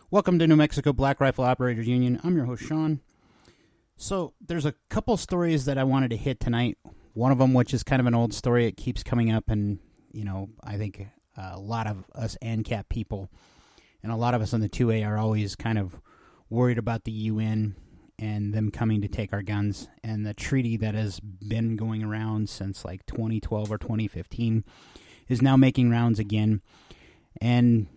Welcome to New Mexico Black Rifle Operators Union. I'm your host, Sean. So, there's a couple stories that I wanted to hit tonight. One of them, which is kind of an old story, it keeps coming up, and, I think a lot of us ANCAP people and a lot of us on the 2A are always kind of worried about the UN and them coming to take our guns. And the treaty that has been going around since like 2012 or 2015 is now making rounds again. And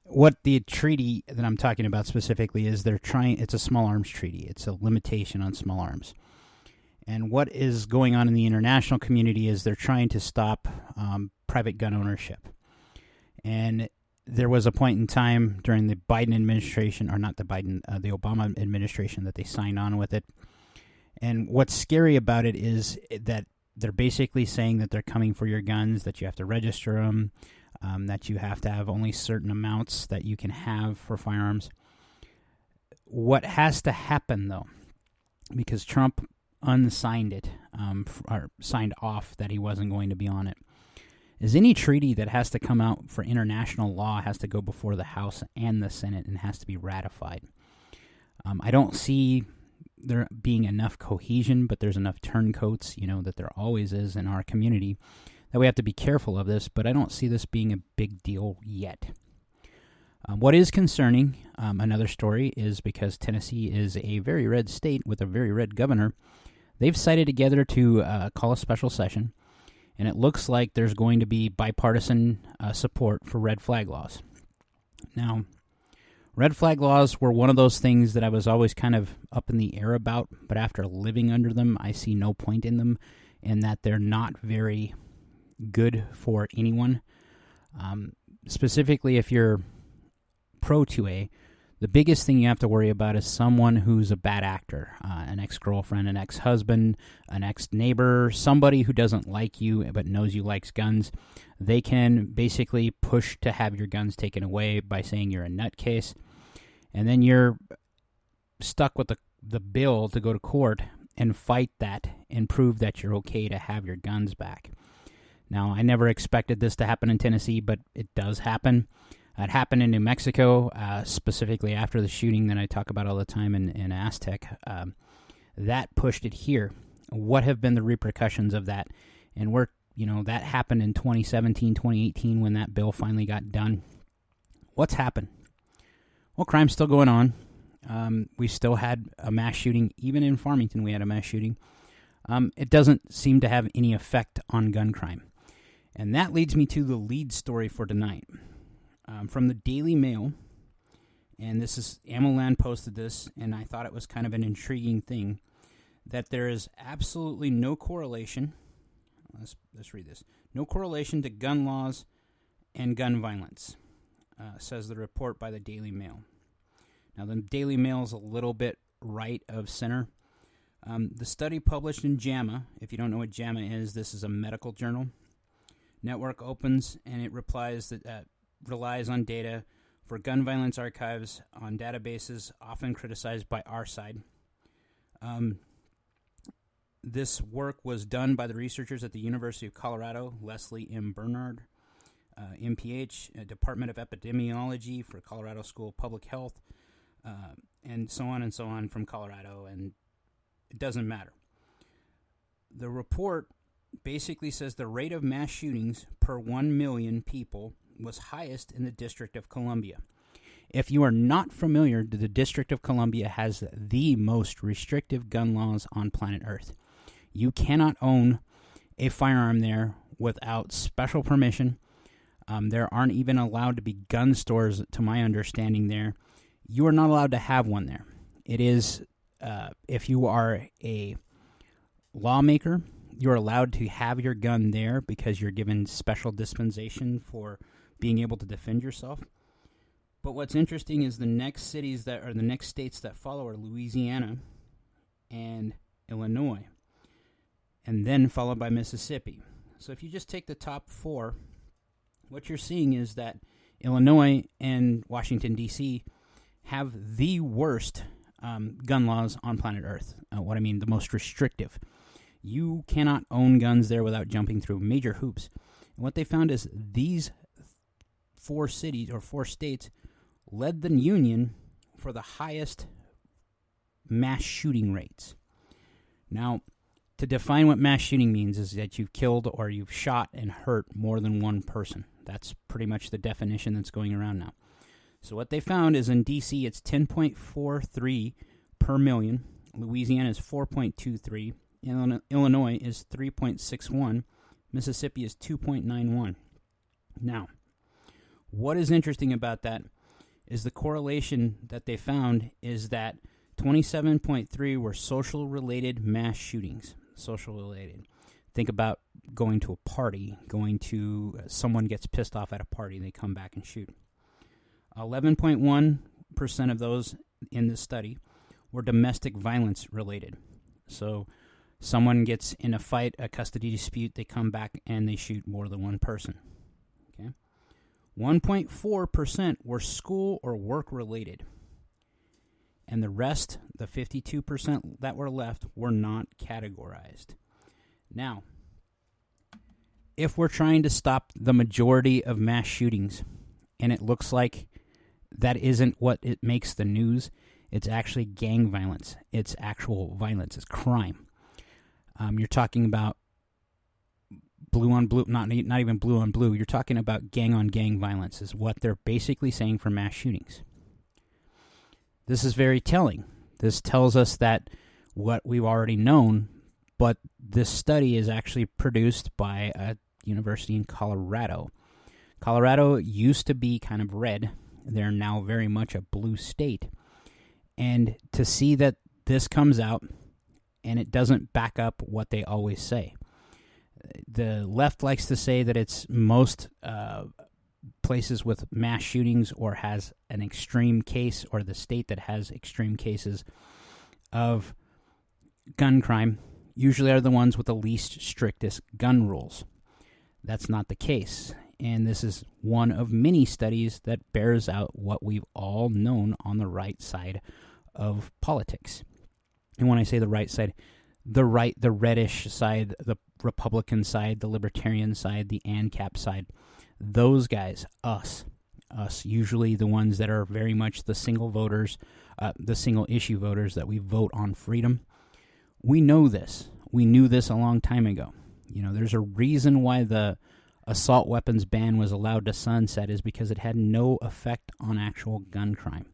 what the treaty that I'm talking about specifically is it's a small arms treaty. It's a limitation on small arms. And what is going on in the international community is they're trying to stop private gun ownership. And there was a point in time during the Biden administration, or not the Biden, the Obama administration, that they signed on with it. And what's scary about it is that they're basically saying that they're coming for your guns, that you have to register them, that you have to have only certain amounts that you can have for firearms. What has to happen, though, because Trump unsigned it, or signed off that he wasn't going to be on it, is any treaty that has to come out for international law has to go before the House and the Senate and has to be ratified. I don't see there being enough cohesion, but there's enough turncoats, that there always is in our community, that we have to be careful of this, but I don't see this being a big deal yet. What is concerning, another story, is because Tennessee is a very red state with a very red governor. They've sided together to call a special session, and it looks like there's going to be bipartisan support for red flag laws. Now, red flag laws were one of those things that I was always kind of up in the air about, but after living under them, I see no point in them, and that they're not very good for anyone. Specifically, if you're pro 2A, the biggest thing you have to worry about is someone who's a bad actor, an ex-girlfriend, an ex-husband, an ex-neighbor, somebody who doesn't like you but knows you likes guns. They can basically push to have your guns taken away by saying you're a nutcase, and then you're stuck with the bill to go to court and fight that and prove that you're okay to have your guns back. Now, I never expected this to happen in Tennessee, but it does happen. It happened in New Mexico, specifically after the shooting that I talk about all the time in Aztec. That pushed it here. What have been the repercussions of that? And that happened in 2017, 2018 when that bill finally got done. What's happened? Well, crime's still going on. We still had a mass shooting. Even in Farmington, we had a mass shooting. It doesn't seem to have any effect on gun crime. And that leads me to the lead story for tonight. From the Daily Mail, and this is, AmmoLand posted this, and I thought it was kind of an intriguing thing, that there is absolutely no correlation, let's read this, no correlation to gun laws and gun violence, says the report by the Daily Mail. Now, the Daily Mail is a little bit right of center. The study published in JAMA, if you don't know what JAMA is, this is a medical journal. Network opens, and it relies on data for gun violence archives on databases often criticized by our side. This work was done by the researchers at the University of Colorado, Leslie M. Bernard, MPH, Department of Epidemiology for Colorado School of Public Health, and so on from Colorado, and it doesn't matter. The report basically says the rate of mass shootings per 1 million people was highest in the District of Columbia. If you are not familiar, the District of Columbia has the most restrictive gun laws on planet Earth. You cannot own a firearm there without special permission. There aren't even allowed to be gun stores, to my understanding there. You are not allowed to have one there. It is, if you are a lawmaker, you're allowed to have your gun there because you're given special dispensation for being able to defend yourself. But what's interesting is the next states that follow are Louisiana and Illinois, and then followed by Mississippi. So if you just take the top four, what you're seeing is that Illinois and Washington, D.C. have the worst gun laws on planet Earth. The most restrictive. You cannot own guns there without jumping through major hoops. And what they found is these four states led the union for the highest mass shooting rates. Now, to define what mass shooting means is that you've killed or you've shot and hurt more than one person. That's pretty much the definition that's going around now. So what they found is in D.C. it's 10.43 per million. Louisiana is 4.23. Illinois is 3.61. Mississippi is 2.91. Now, what is interesting about that is the correlation that they found is that 27.3 were social-related mass shootings. Social-related. Think about going to a party, someone gets pissed off at a party, they come back and shoot. 11.1% of those in this study were domestic violence related. So someone gets in a fight, a custody dispute, they come back and they shoot more than one person. Okay, 1.4% were school or work related. And the rest, the 52% that were left, were not categorized. Now, if we're trying to stop the majority of mass shootings, and it looks like that isn't what it makes the news, it's actually gang violence. It's actual violence. It's crime. You're talking about blue on blue, not even blue on blue. You're talking about gang on gang violence is what they're basically saying for mass shootings. This is very telling. This tells us that what we've already known, but this study is actually produced by a university in Colorado. Colorado used to be kind of red. They're now very much a blue state. And to see that this comes out and it doesn't back up what they always say. The left likes to say that it's most places with mass shootings or has an extreme case, or the state that has extreme cases of gun crime usually are the ones with the least strictest gun rules. That's not the case. And this is one of many studies that bears out what we've all known on the right side of politics. And when I say the right side, the reddish side, the Republican side, the Libertarian side, the ANCAP side, those guys, us, usually the ones that are very much the single voters, the single issue voters that we vote on freedom. We know this. We knew this a long time ago. You know, there's a reason why the assault weapons ban was allowed to sunset is because it had no effect on actual gun crime.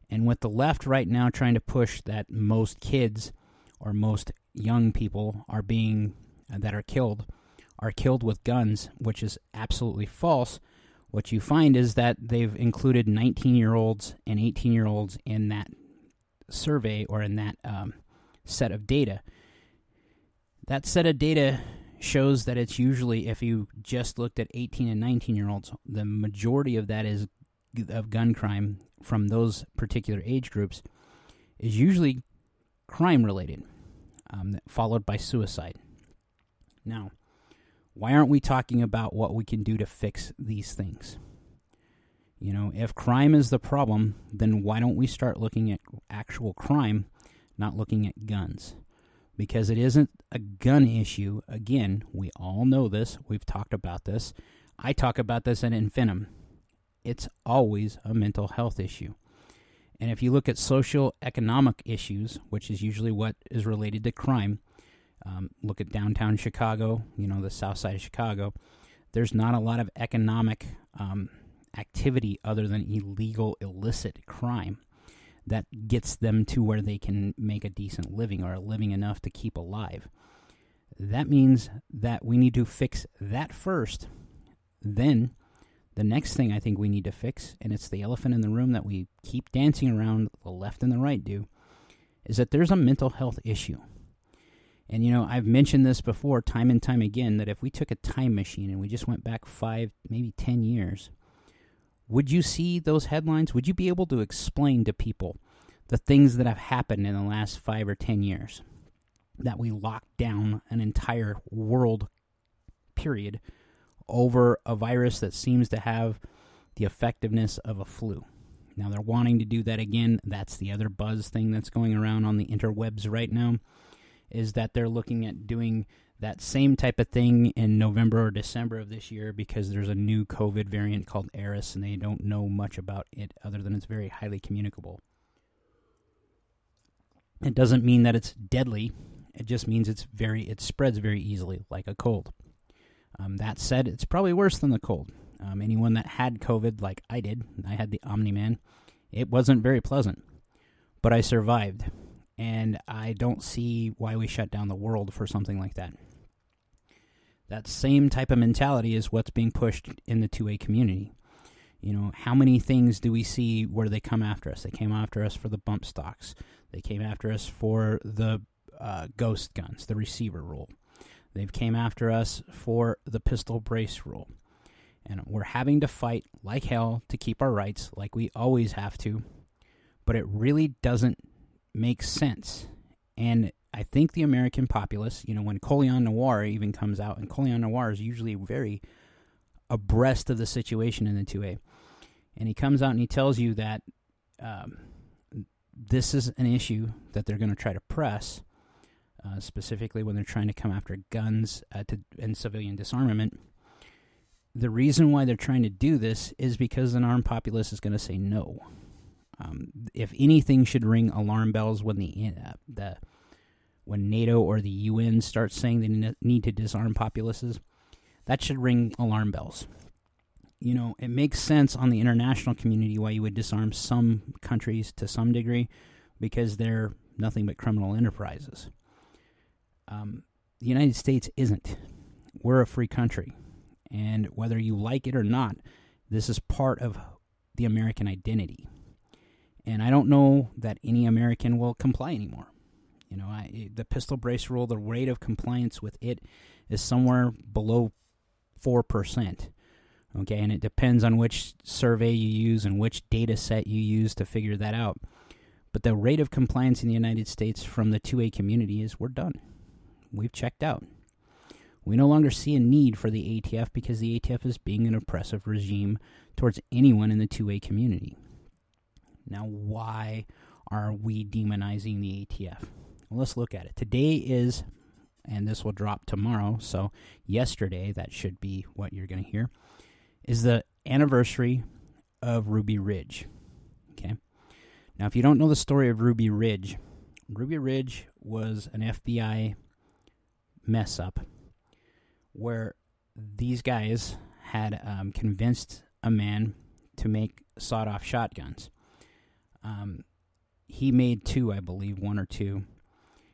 And with the left right now trying to push that most kids or most young people that are killed with guns, which is absolutely false, what you find is that they've included 19-year-olds and 18-year-olds in that survey or in that set of data. That set of data shows that it's usually, if you just looked at 18 and 19-year-olds, the majority of that is of gun crime from those particular age groups is usually crime-related, followed by suicide. Now, why aren't we talking about what we can do to fix these things? You know, if crime is the problem, then why don't we start looking at actual crime, not looking at guns? Because it isn't a gun issue. Again, we all know this. We've talked about this. I talk about this ad infinitum. It's always a mental health issue. And if you look at social economic issues, which is usually what is related to crime, look at downtown Chicago, the south side of Chicago, there's not a lot of economic activity other than illegal, illicit crime that gets them to where they can make a decent living or a living enough to keep alive. That means that we need to fix that first. Then the next thing I think we need to fix, and it's the elephant in the room that we keep dancing around, the left and the right do, is that there's a mental health issue. And, I've mentioned this before time and time again, that if we took a time machine and we just went back 5, maybe 10 years, would you see those headlines? Would you be able to explain to people the things that have happened in the last 5 or 10 years? That we locked down an entire world period over a virus that seems to have the effectiveness of a flu. Now they're wanting to do that again. That's the other buzz thing that's going around on the interwebs right now, is that they're looking at doing That same type of thing in November or December of this year, because there's a new COVID variant called Eris, and they don't know much about it other than it's very highly communicable. It doesn't mean that it's deadly. It just means it spreads very easily, like a cold. That said, it's probably worse than the cold. Anyone that had COVID, like I did, I had the Omni-Man, it wasn't very pleasant. But I survived, and I don't see why we shut down the world for something like that. That same type of mentality is what's being pushed in the 2A community. You know, how many things do we see where they come after us? They came after us for the bump stocks. They came after us for the ghost guns, the receiver rule. They've came after us for the pistol brace rule. And we're having to fight like hell to keep our rights, like we always have to. But it really doesn't make sense. And I think the American populace, you know, when Colion Noir even comes out, and Colion Noir is usually very abreast of the situation in the 2A, and he comes out and he tells you that this is an issue that they're going to try to press, specifically when they're trying to come after guns and civilian disarmament. The reason why they're trying to do this is because an armed populace is going to say no. If anything should ring alarm bells when when NATO or the UN starts saying they need to disarm populaces, that should ring alarm bells. You know, it makes sense on the international community why you would disarm some countries to some degree, because they're nothing but criminal enterprises. The United States isn't. We're a free country. And whether you like it or not, this is part of the American identity. And I don't know that any American will comply anymore. You know, the pistol brace rule, the rate of compliance with it is somewhere below 4%. Okay, and it depends on which survey you use and which data set you use to figure that out. But the rate of compliance in the United States from the 2A community is we're done. We've checked out. We no longer see a need for the ATF because the ATF is being an oppressive regime towards anyone in the 2A community. Now, why are we demonizing the ATF? Well, let's look at it. Today is, and this will drop tomorrow, so yesterday, that should be what you're going to hear, is the anniversary of Ruby Ridge. Okay. Now, if you don't know the story of Ruby Ridge was an FBI mess-up where these guys had convinced a man to make sawed-off shotguns. He made two, I believe, one or two,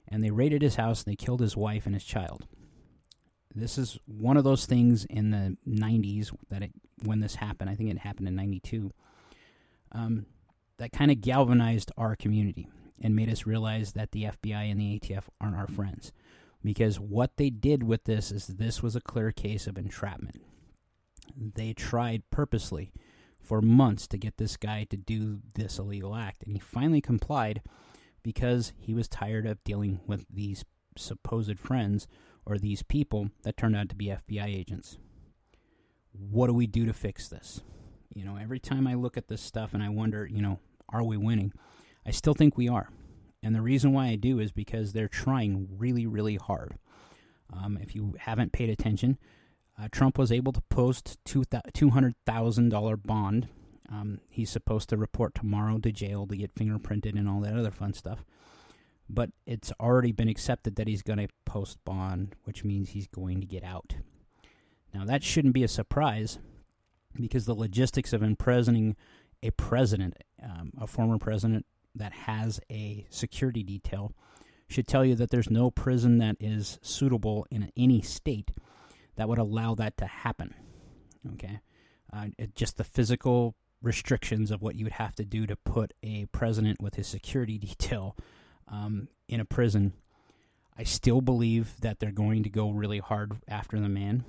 and they raided his house and they killed his wife and his child. This is one of those things in the 90s when this happened. I think it happened in 92. That kind of galvanized our community and made us realize that the FBI and the ATF aren't our friends. Because what they did with this was a clear case of entrapment. They tried purposely for months to get this guy to do this illegal act, and he finally complied because he was tired of dealing with these supposed friends or these people that turned out to be FBI agents. What do we do to fix this? You know, every time I look at this stuff and I wonder, you know, are we winning? I still think we are. And the reason why I do is because they're trying really, really hard. If you haven't paid attention, Trump was able to post $200,000 bond. He's supposed to report tomorrow to jail to get fingerprinted and all that other fun stuff. But it's already been accepted that he's going to post bond, which means he's going to get out. Now, that shouldn't be a surprise because the logistics of imprisoning a president, a former president that has a security detail, should tell you that there's no prison that is suitable in any state that would allow that to happen. Okay, just the physical restrictions of what you would have to do to put a president with his security detail in a prison. I still believe that they're going to go really hard after the man.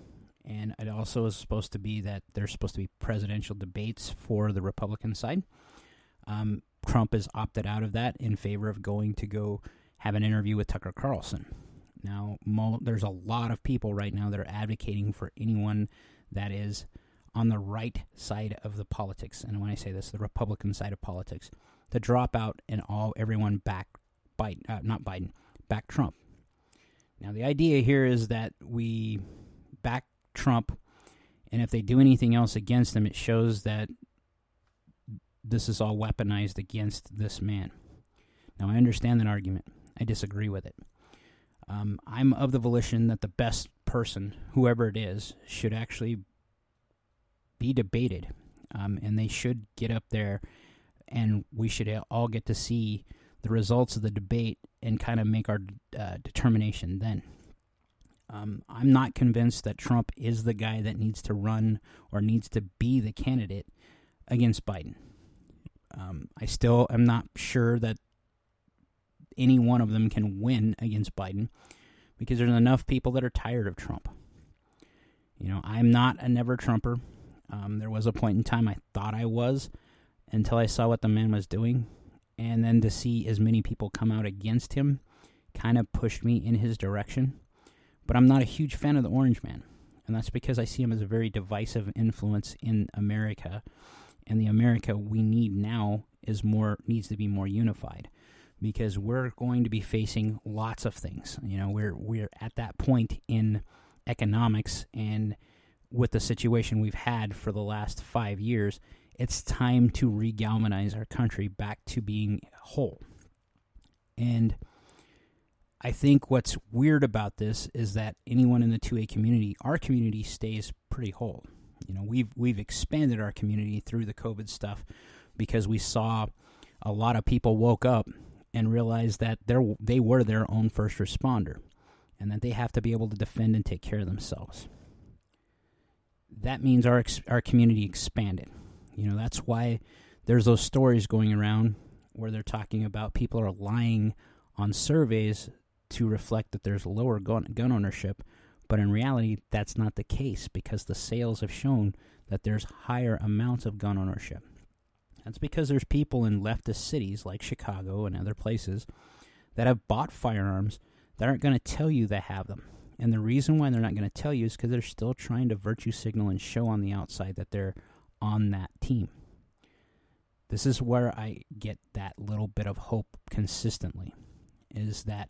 And it also is supposed to be that there's supposed to be presidential debates for the Republican side. Trump has opted out of that in favor of going to go have an interview with Tucker Carlson. Now, there's a lot of people right now that are advocating for anyone that is on the right side of the politics, and when I say this, the Republican side of politics, to drop out and everyone back Trump. Now, the idea here is that we back Trump, and if they do anything else against him, it shows that this is all weaponized against this man. Now, I understand that argument. I disagree with it. I'm of the volition that the best person, whoever it is, should actually be debated, and they should get up there, and we should all get to see the results of the debate and kind of make our determination then. I'm not convinced that Trump is the guy that needs to run or needs to be the candidate against Biden. I still am not sure that any one of them can win against Biden because there's enough people that are tired of Trump. You know, I'm not a never Trumper. There was a point in time I thought I was until I saw what the man was doing. And then to see as many people come out against him kind of pushed me in his direction. But I'm not a huge fan of the Orange Man. And that's because I see him as a very divisive influence in America. And the America we need now needs to be more unified. Because we're going to be facing lots of things. You know, we're at that point in economics, and with the situation we've had for the last 5 years, it's time to re-galvanize our country back to being whole. And I think what's weird about this is that anyone in the 2A community, our community stays pretty whole. You know, we've expanded our community through the COVID stuff because we saw a lot of people woke up and realized that they were their own first responder and that they have to be able to defend and take care of themselves. That means our community expanded. You know, that's why there's those stories going around where they're talking about people are lying on surveys to reflect that there's lower gun ownership, but in reality, that's not the case because the sales have shown that there's higher amounts of gun ownership. That's because there's people in leftist cities like Chicago and other places that have bought firearms that aren't going to tell you they have them. And the reason why they're not going to tell you is because they're still trying to virtue signal and show on the outside that they're on that team. This is where I get that little bit of hope consistently, is that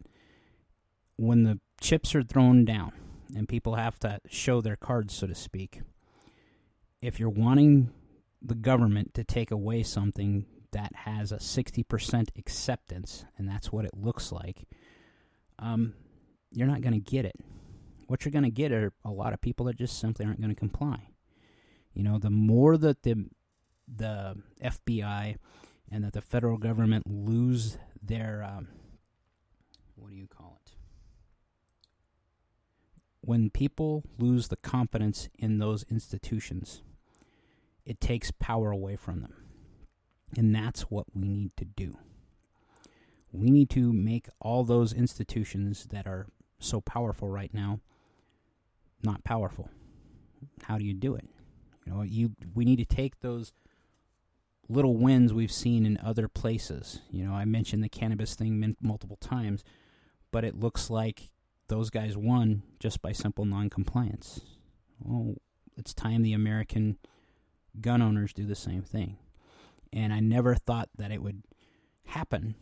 when the chips are thrown down and people have to show their cards, so to speak, if you're wanting the government to take away something that has a 60% acceptance, and that's what it looks like, you're not going to get it. What you're going to get are a lot of people that just simply aren't going to comply. You know, the more that the FBI and that the federal government lose their, what do you call it? When people lose the confidence in those institutions, it takes power away from them. And that's what we need to do. We need to make all those institutions that are so powerful right now not powerful. How do you do it? You know, we need to take those little wins we've seen in other places. You know, I mentioned the cannabis thing multiple times, but it looks like those guys won just by simple non-compliance. Well, it's time the American gun owners do the same thing. And I never thought that it would happen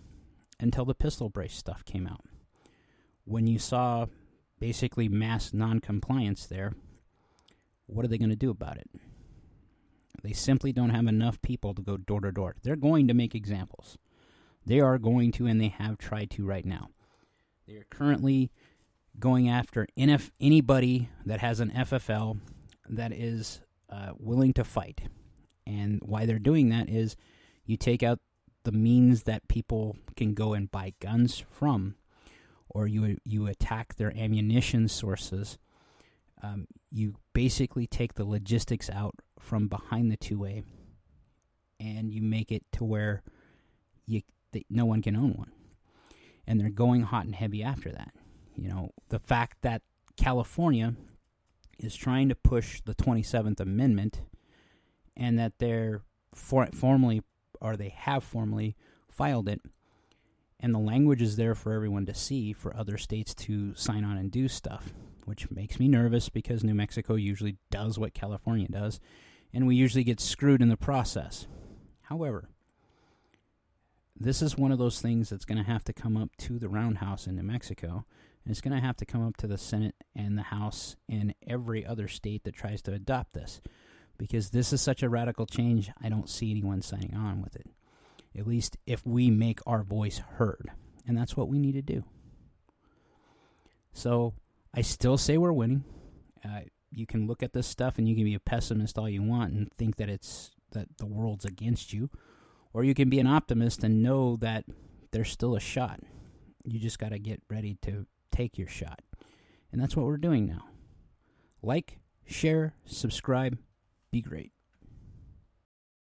until the pistol brace stuff came out. When you saw basically mass non-compliance there, what are they going to do about it? They simply don't have enough people to go door to door. They're going to make examples. They are going to, and they have tried to right now. They are currently going after anybody that has an FFL that is willing to fight. And why they're doing that is you take out the means that people can go and buy guns from, or you attack their ammunition sources. You basically take the logistics out from behind the 2A, and you make it to where no one can own one. And they're going hot and heavy after that. You know, the fact that California is trying to push the 27th Amendment, and that they're they have formally filed it, and the language is there for everyone to see, for other states to sign on and do stuff, which makes me nervous because New Mexico usually does what California does, and we usually get screwed in the process. However, this is one of those things that's going to have to come up to the roundhouse in New Mexico And it's going to have to come up to the Senate and the House and every other state that tries to adopt this. Because this is such a radical change, I don't see anyone signing on with it. At least if we make our voice heard. And that's what we need to do. So I still say we're winning. You can look at this stuff and you can be a pessimist all you want and think that that the world's against you. Or you can be an optimist and know that there's still a shot. You just got to get ready to take your shot. And that's what we're doing now. Like, share, subscribe, be great.